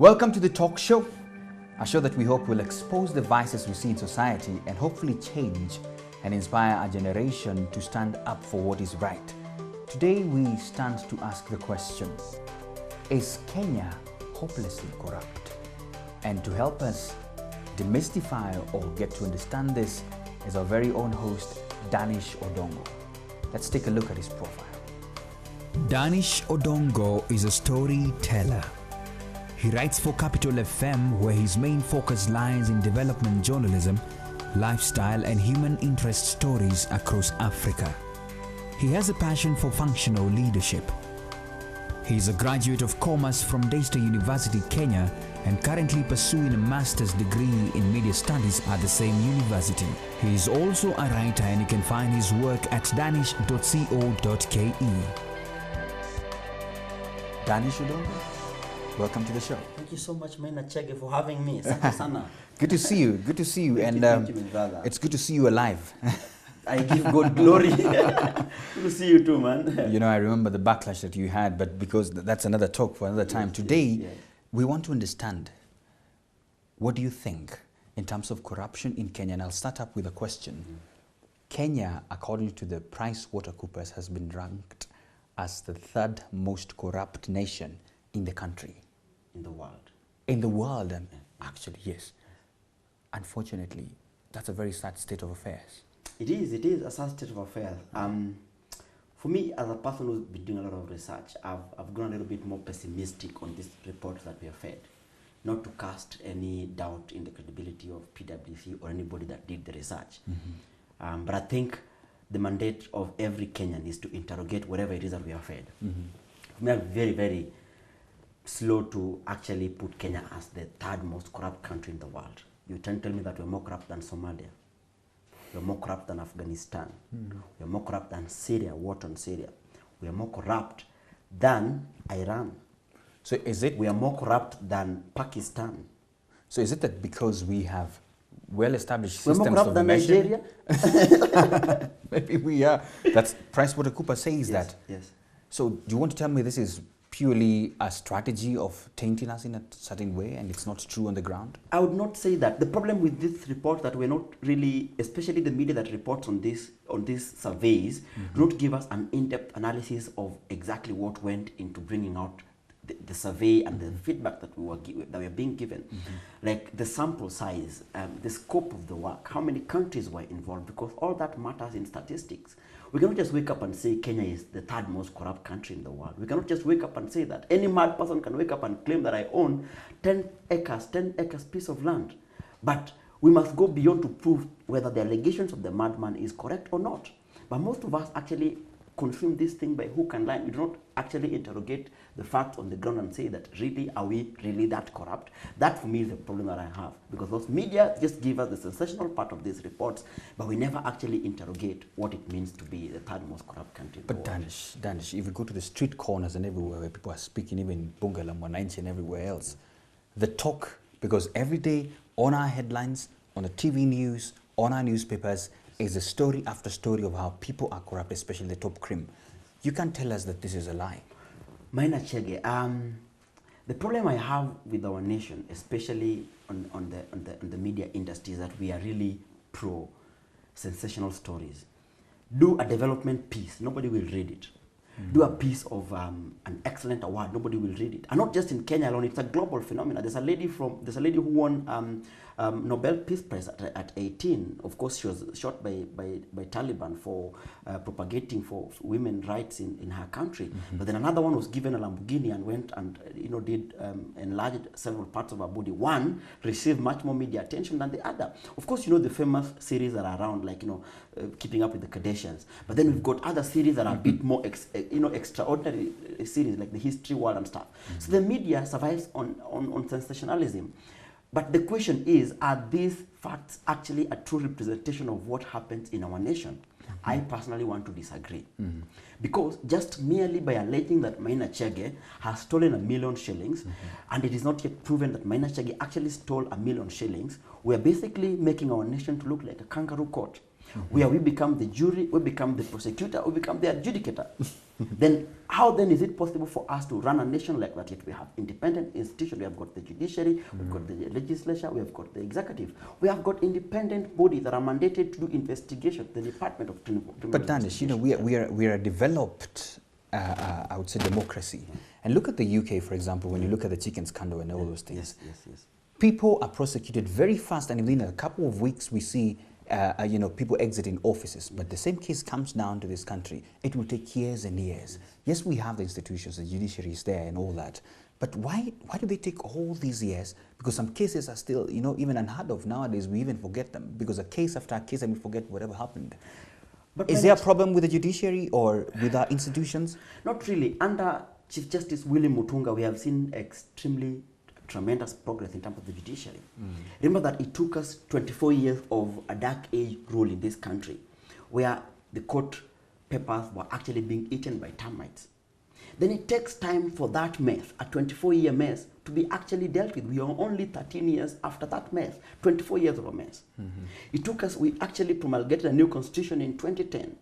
Welcome to the talk show, a show that we hope will expose the vices we see in society and hopefully change and inspire our generation to stand up for what is right. Today we stand to ask the question, is Kenya hopelessly corrupt? And to help us demystify or get to understand this is our very own host, Danish Odongo. Let's take a look at his profile. Danish Odongo is a storyteller. He writes for Capital FM, where his main focus lies in development journalism, lifestyle and human interest stories across Africa. He has a passion for functional leadership. He is a graduate of commerce from Daystar University, Kenya, and currently pursuing a master's degree in media studies at the same university. He is also a writer, and you can find his work at danish.co.ke. Danish Odongo, welcome to the show. Thank you so much, Maina Chege, for having me. Asante sana. Good to see you. Good to see you. Thank you, my brother. It's good to see you alive. I give God glory. Good to see you too, man. You know, I remember the backlash that you had, but because that's another talk for another time. Today, yes. we want to understand, what do you think in terms of corruption in Kenya? And I'll start up with a question. Kenya, according to the PricewaterhouseCoopers, has been ranked as the third most corrupt nation in the country. In the world. In the world, and actually, yes. Unfortunately, that's a very sad state of affairs. It is a sad state of affairs. For me, as a person who's been doing a lot of research, I've grown a little bit more pessimistic on this report that we have fed. Not to cast any doubt in the credibility of PwC or anybody that did the research. Mm-hmm. But I think the mandate of every Kenyan is to interrogate whatever it is that we have fed. Mm-hmm. We are very, very slow to actually put Kenya as the third most corrupt country in the world. You can tell me that we're more corrupt than Somalia. We're more corrupt than Afghanistan. Mm-hmm. We're more corrupt than Syria, war on Syria. We are more corrupt than Iran. So is it... We are more corrupt than Pakistan. So is it that because we have well-established We're systems more corrupt of than measurement? Nigeria? Maybe we are. That's PricewaterhouseCoopers says that. Yes. So do you want to tell me this is purely a strategy of tainting us in a certain way and it's not true on the ground? I would not say that. The problem with this report that we're not really, especially the media that reports on these surveys, do not give us an in-depth analysis of exactly what went into bringing out the survey and the feedback that we were being given. Like the sample size, the scope of the work, how many countries were involved, because all that matters in statistics. We cannot just wake up and say Kenya is the third most corrupt country in the world. We cannot just wake up and say that. Any mad person can wake up and claim that I own 10 acres piece of land. But we must go beyond to prove whether the allegations of the madman is correct or not. But most of us actually consume this thing by hook and line. We do not actually interrogate the facts on the ground and say that really, are we really that corrupt? That for me is the problem that I have, because those media just give us the sensational part of these reports, but we never actually interrogate what it means to be the third most corrupt country in the But world. Danish, if you go to the street corners and everywhere where people are speaking, even Bunga la Mwananchi and everywhere else, the talk, because every day on our headlines, on the TV news, on our newspapers, is a story after story of how people are corrupt, especially the top cream. You can't tell us that this is a lie. Maina Chege, the problem I have with our nation, especially on the media industry, is that we are really pro sensational stories. Do a development piece, nobody will read it. Do a piece of an excellent award, nobody will read it. And not just in Kenya alone, it's a global phenomenon. There's a lady who won Nobel Peace Prize at 18. Of course, she was shot by Taliban for propagating for women's rights in her country. But then another one was given a Lamborghini and went and did enlarge several parts of her body. One received much more media attention than the other. Of course, the famous series that are around, like Keeping Up with the Kardashians. But then we've got other series that are a bit more extraordinary series, like the History World and stuff. So the media survives on sensationalism. But the question is, are these facts actually a true representation of what happens in our nation? I personally want to disagree. Because just merely by alleging that Maina Chege has stolen 1 million shillings, and it is not yet proven that Maina Chege actually stole 1 million shillings, we are basically making our nation to look like a kangaroo court, where we become the jury, we become the prosecutor, we become the adjudicator. then how then is it possible for us to run a nation like that? Yet we have independent institutions. We have got the judiciary, we've got the legislature, we have got the executive. We have got independent bodies that are mandated to do investigation. The Department of Criminal But Danish, you know, we are a developed, I would say, democracy. And look at the UK, for example, when you look at the chicken scandal and all those things. Yes. People are prosecuted very fast, and within a couple of weeks, we see you know, people exiting offices. But the same case comes down to this country. It will take years and years. Yes, we have the institutions, the judiciary is there and all that. But why do they take all these years? Because some cases are still, you know, even unheard of nowadays. We even forget them because a case after a case, and we forget whatever happened. But is there a problem with the judiciary or with our institutions? Not really. Under Chief Justice William Mutunga, we have seen extremely tremendous progress in terms of the judiciary. Remember that it took us 24 years of a dark age rule in this country, where the court papers were actually being eaten by termites. Then it takes time for that mess, a 24-year mess, to be actually dealt with. We are only 13 years after that mess, 24 years of a mess. It took us, we actually promulgated a new constitution in 2010.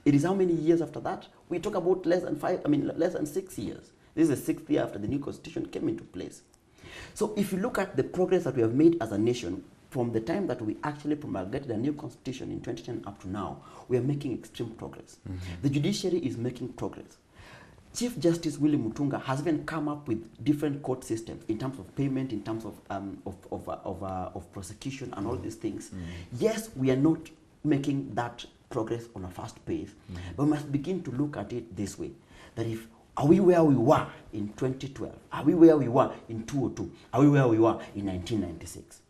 It is how many years after that? We talk about less than 6 years. This is the 6th year after the new constitution came into place. So if you look at the progress that we have made as a nation, from the time that we actually promulgated a new constitution in 2010 up to now, we are making extreme progress. The judiciary is making progress. Chief Justice William Mutunga has even come up with different court systems in terms of payment, in terms of prosecution and all these things. Yes, we are not making that progress on a fast pace, but we must begin to look at it this way, that are we where we were in 2012? Are we where we were in 2002? Are we where we were in 1996?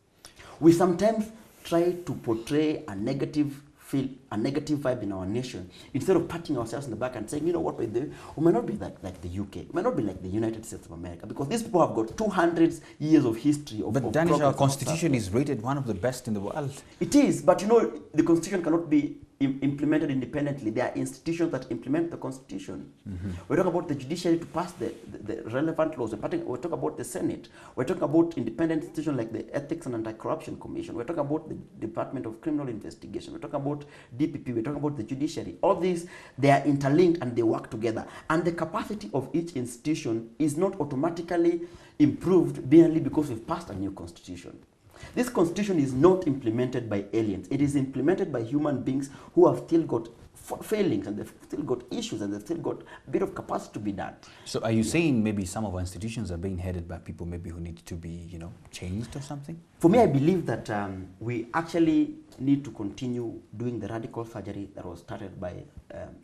We sometimes try to portray a negative vibe in our nation instead of patting ourselves in the back and saying, you know what, we may not be like the UK, we may not be like the United States of America, because these people have got 200 years of history of But Danish, our constitution is rated one of the best in the world. It is, but you know, the constitution cannot be implemented independently. There are institutions that implement the constitution. We talk about the judiciary to pass the relevant laws. We talk about the Senate. We're talking about independent institutions like the Ethics and Anti-Corruption Commission. We're talking about the Department of Criminal Investigation. We're talking about DPP. We're talking about the judiciary. All these, they are interlinked and they work together. And the capacity of each institution is not automatically improved merely because we've passed a new constitution. This constitution is not implemented by aliens. It is implemented by human beings who have still got failings, and they've still got issues, and they've still got a bit of capacity to be done. So are you saying maybe some of our institutions are being headed by people maybe who need to be, you know, changed or something? For me, I believe that we actually need to continue doing the radical surgery that was started by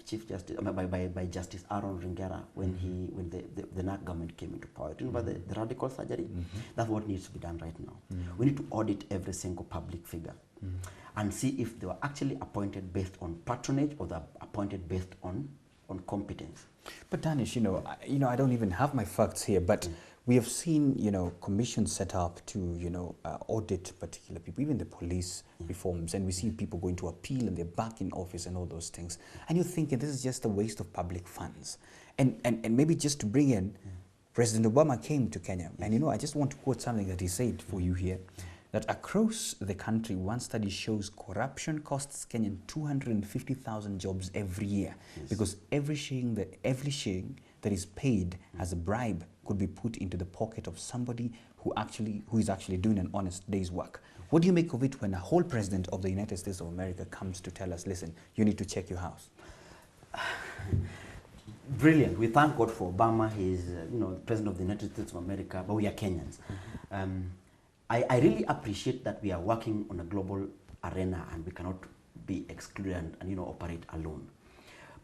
Chief Justice, by Justice Aaron Ringera when the NAC government came into power. You know about the radical surgery? That's what needs to be done right now. We need to audit every single public figure and see if they were actually appointed based on patronage or they're appointed based on competence. But Danish, you know, I don't even have my facts here, but we have seen, you know, commissions set up to, you know, audit particular people, even the police reforms, and we see people going to appeal and they're back in office and all those things. And you're thinking this is just a waste of public funds. And maybe just to bring in, President Obama came to Kenya, and you know, I just want to quote something that he said for you here, that across the country, one study shows corruption costs Kenyan 250,000 jobs every year, because every shilling that is paid as a bribe could be put into the pocket of somebody who is actually doing an honest day's work. What do you make of it when a whole president of the United States of America comes to tell us, listen, you need to check your house? Brilliant. We thank God for Obama. He's you know, president of the United States of America, but we are Kenyans. I really appreciate that we are working on a global arena and we cannot be excluded and you know, operate alone.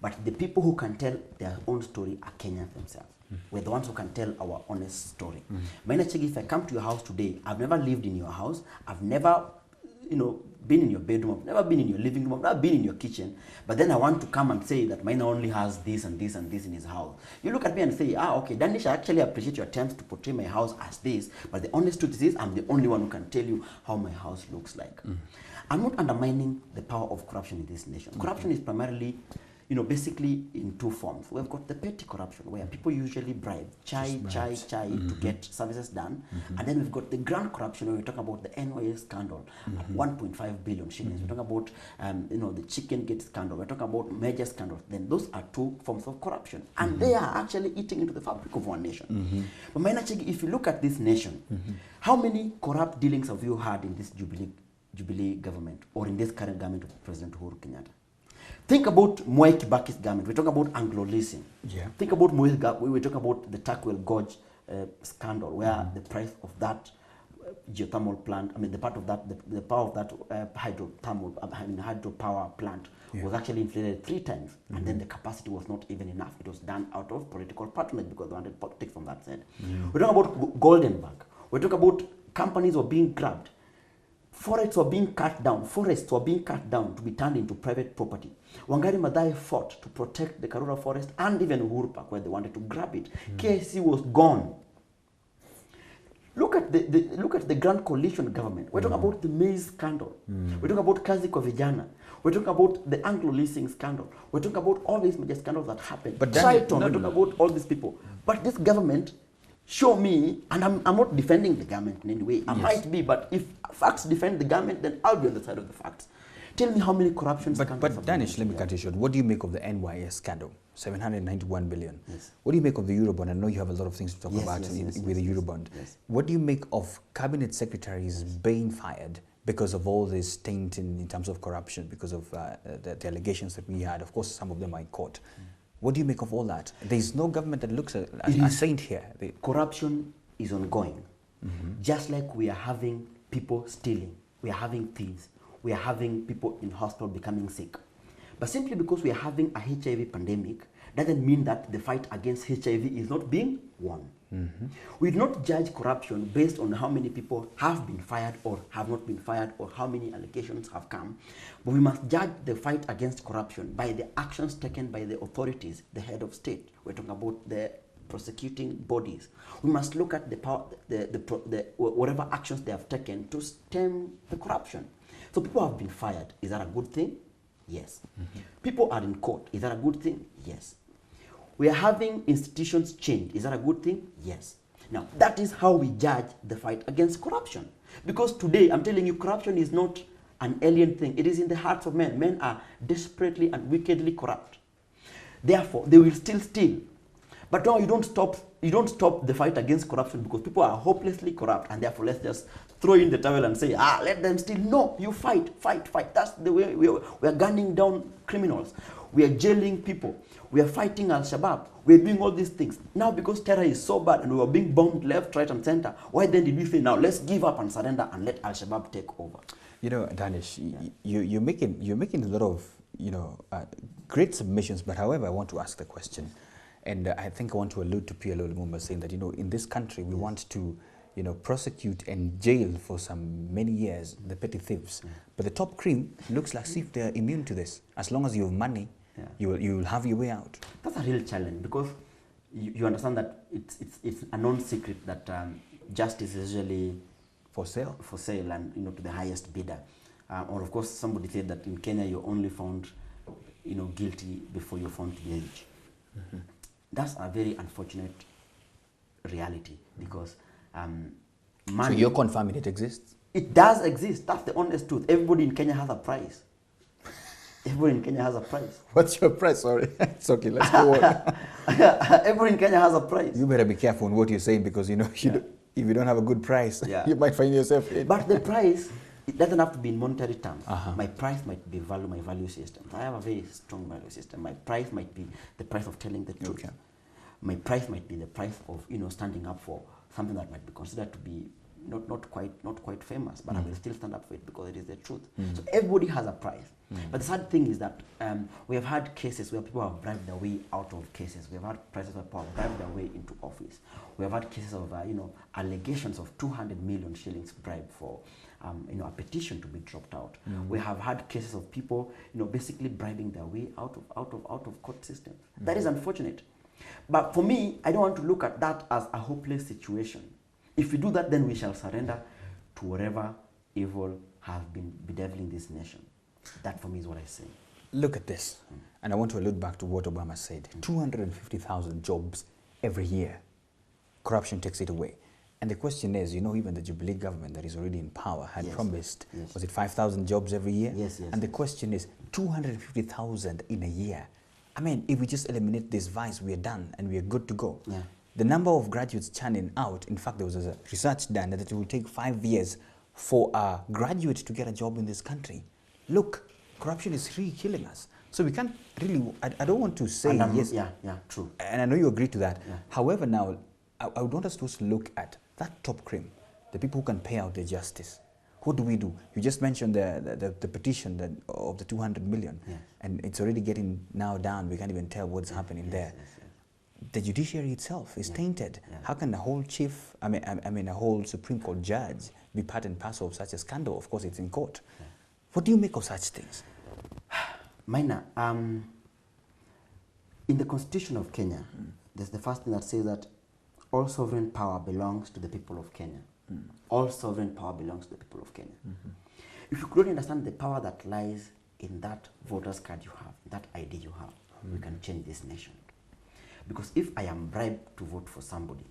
But the people who can tell their own story are Kenyans themselves. We're the ones who can tell our honest story. Maina Chegi, if I come to your house today, I've never lived in your house, I've never, you know, been in your bedroom, I've never been in your living room, I've never been in your kitchen, but then I want to come and say that Maina only has this and this and this in his house. You look at me and say, okay, Danish, I actually appreciate your attempts to portray my house as this, but the honest truth is I'm the only one who can tell you how my house looks like. I'm not undermining the power of corruption in this nation. Corruption is primarily, basically in two forms. We've got the petty corruption, where people usually bribe chai to get services done. And then we've got the grand corruption, where we talk about the NYS scandal at 1.5 billion shillings. We talk about, the chicken gate scandal. We're talking about major scandals. Then those are two forms of corruption. And they are actually eating into the fabric of one nation. But Maina Chege, if you look at this nation, how many corrupt dealings have you had in this Jubilee government, or in this current government of President Uhuru Kenyatta? Think about Mwai Kibaki's government. We talk about Anglo-leasing. Yeah. Think about Moi's government. We talk about the Takwel Gorge scandal, where the price of that geothermal plant, the part of that, the power of that hydropower plant was actually inflated 3 times. And then the capacity was not even enough. It was done out of political patronage because they wanted politics from that side. We talk about Goldenberg. We talk about companies were being grabbed. Forests were being cut down to be turned into private property. Wangari Maathai fought to protect the Karura forest and even Uhuru Park, where they wanted to grab it. KSC was gone. Look at the Grand Coalition government. We're talking about the maize scandal. We're talking about Kazi kwa Vijana. We're talking about the Anglo-leasing scandal. We're talking about all these major scandals that happened. But Triton, we're talking about all these people. But this government, show me, and I'm not defending the government in any way. I might be, but if facts defend the government, then I'll be on the side of the facts. Tell me how many corruption scandals. But Danish, let me cut you short. What do you make of the NYS scandal? 791 billion. Yes. What do you make of the Eurobond? I know you have a lot of things to talk about with the Eurobond. Yes. What do you make of cabinet secretaries being fired because of all this taint in terms of corruption, because of the allegations that we had? Of course, some of them are in court. What do you make of all that? There's no government that looks a saint here. Corruption is ongoing. Just like we are having people stealing, we are having thieves, we are having people in hospital becoming sick. But simply because we are having a HIV pandemic doesn't mean that the fight against HIV is not being won. We do not judge corruption based on how many people have been fired or have not been fired, or how many allegations have come. But we must judge the fight against corruption by the actions taken by the authorities, the head of state. We're talking about the prosecuting bodies. We must look at the power, whatever actions they have taken to stem the corruption. So people have been fired. Is that a good thing? Yes. People are in court. Is that a good thing? Yes. We are having institutions changed. Is that a good thing? Yes. Now, that is how we judge the fight against corruption. Because today, I'm telling you, corruption is not an alien thing. It is in the hearts of men. Men are desperately and wickedly corrupt. Therefore, they will still steal. But no, you don't stop the fight against corruption because people are hopelessly corrupt, and therefore let's just throw in the towel and say, let them steal. No, you fight. That's the way we are gunning down criminals. We are jailing people. We are fighting Al-Shabaab. We are doing all these things. Now, because terror is so bad and we are being bombed left, right, and center, why then did we say, now let's give up and surrender and let Al-Shabaab take over? You know, Danish, you're making a lot of, great submissions, but however, I want to ask the question. And I think I want to allude to PLO Lumumba saying that, in this country, we want to, prosecute and jail for many years the petty thieves. But the top cream looks like if they're immune to this. As long as you have money, you will have your way out. That's a real challenge, because you understand that it's a known secret that justice is usually for sale, and to the highest bidder. Or of course, somebody said that in Kenya you're only found guilty before you're found to be rich. That's a very unfortunate reality, because money... So you're confirming it exists? It does exist. That's the honest truth. Everybody in Kenya has a price. Everybody in Kenya has a price. What's your price? Sorry. It's okay, let's go on. Everybody in Kenya has a price. You better be careful on what you're saying, because if you don't have a good price, you might find yourself in... But the price, it doesn't have to be in monetary terms. My price might be my value system. I have a very strong value system. My price might be the price of telling the truth. Okay. My price might be the price of standing up for something that might be considered to be not quite famous, but I will still stand up for it because it is the truth. So everybody has a price. But the sad thing is that we have had cases where people have bribed their way out of cases. We have had prices where people have bribed their way into office. We have had cases of allegations of 200 million shillings bribed for a petition to be dropped out. We have had cases of people basically bribing their way out of court systems. That is unfortunate. But for me, I don't want to look at that as a hopeless situation. If we do that, then we shall surrender to whatever evil has been bedeviling this nation. That for me is what I say. Look at this. And I want to allude back to what Obama said. 250,000 jobs every year. Corruption takes it away. And the question is, you know, even the Jubilee government that is already in power had promised, was it 5,000 jobs every year? Yes. And the question is, 250,000 in a year. I mean, if we just eliminate this vice, we are done and we are good to go. Yeah. The number of graduates churning out, in fact, there was a research done that it will take 5 years for a graduate to get a job in this country. Look, corruption is really killing us. So we can't really, I don't want to say yes. Yeah, true. And I know you agree to that. Yeah. However, now, I would want us to also look at that top cream, the people who can pay out their justice. What do we do? You just mentioned the petition of the 200 million, and it's already getting now down. We can't even tell what's happening there. The judiciary itself is tainted. How can a whole chief, I mean a whole Supreme Court judge be part and parcel of such a scandal? Of course, it's in court. What do you make of such things? Maina, in the Constitution of Kenya, there's the first thing that says that all sovereign power belongs to the people of Kenya. All sovereign power belongs to the people of Kenya. If you could only understand the power that lies in that voter's card you have, that ID you have, we can change this nation. Because if I am bribed to vote for somebody,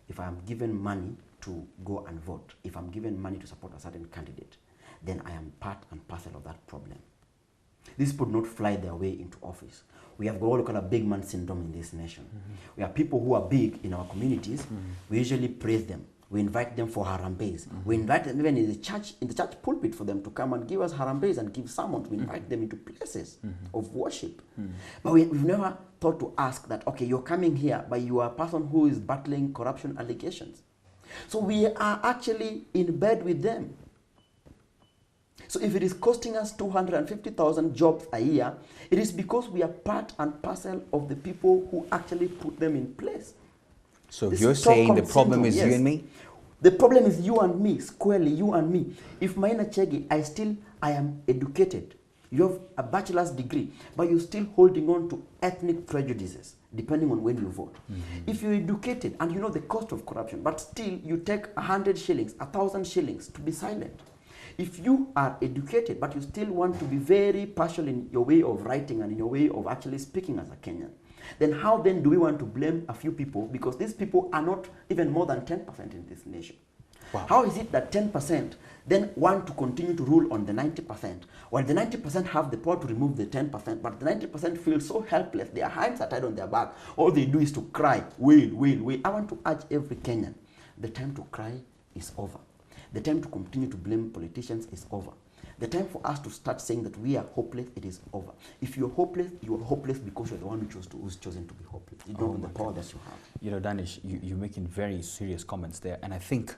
if I am given money to go and vote, if I'm given money to support a certain candidate, then I am part and parcel of that problem. These people do not fly their way into office. We have what we call a big man syndrome in this nation. We have people who are big in our communities. We usually praise them. We invite them for harambees. We invite them even in the church pulpit for them to come and give us harambees and give sermons. We invite them into places of worship. But we've never thought to ask that, okay, you're coming here, but you are a person who is battling corruption allegations. So we are actually in bed with them. So if it is costing us 250,000 jobs a year, it is because we are part and parcel of the people who actually put them in place. So you're saying the problem is you and me? The problem is you and me, squarely you and me. If Maina Chege, I am educated. You have a bachelor's degree, but you're still holding on to ethnic prejudices, depending on when you vote. If you're educated and you know the cost of corruption, but still you take 100 shillings, 1,000 shillings to be silent. If you are educated, but you still want to be very partial in your way of writing and in your way of actually speaking as a Kenyan, then how then do we want to blame a few people? Because these people are not even more than 10% in this nation. Wow. How is it that 10% then want to continue to rule on the 90%, while the 90% have the power to remove the 10%, but the 90% feel so helpless, their hands are tied on their back, all they do is to cry, wail, wail, wail. I want to urge every Kenyan, the time to cry is over. The time to continue to blame politicians is over. The time for us to start saying that we are hopeless, it is over. If you're hopeless, you are hopeless because you're the one who's chosen to be hopeless. You don't know the power that you have. You know, Danish, you're making very serious comments there, and I think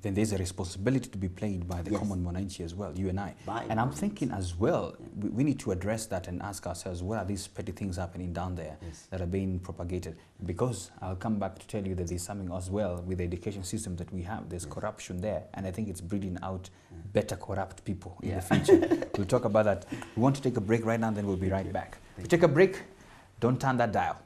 then there's a responsibility to be played by the common Mwananchi as well, you and I. And I'm thinking as well, we need to address that and ask ourselves, what are these petty things happening down there that are being propagated? Because I'll come back to tell you that there's something as well with the education system that we have. There's corruption there, and I think it's breeding out better corrupt people in the future. We'll talk about that. We want to take a break right now, then we'll be right back. We take a break, don't turn that dial.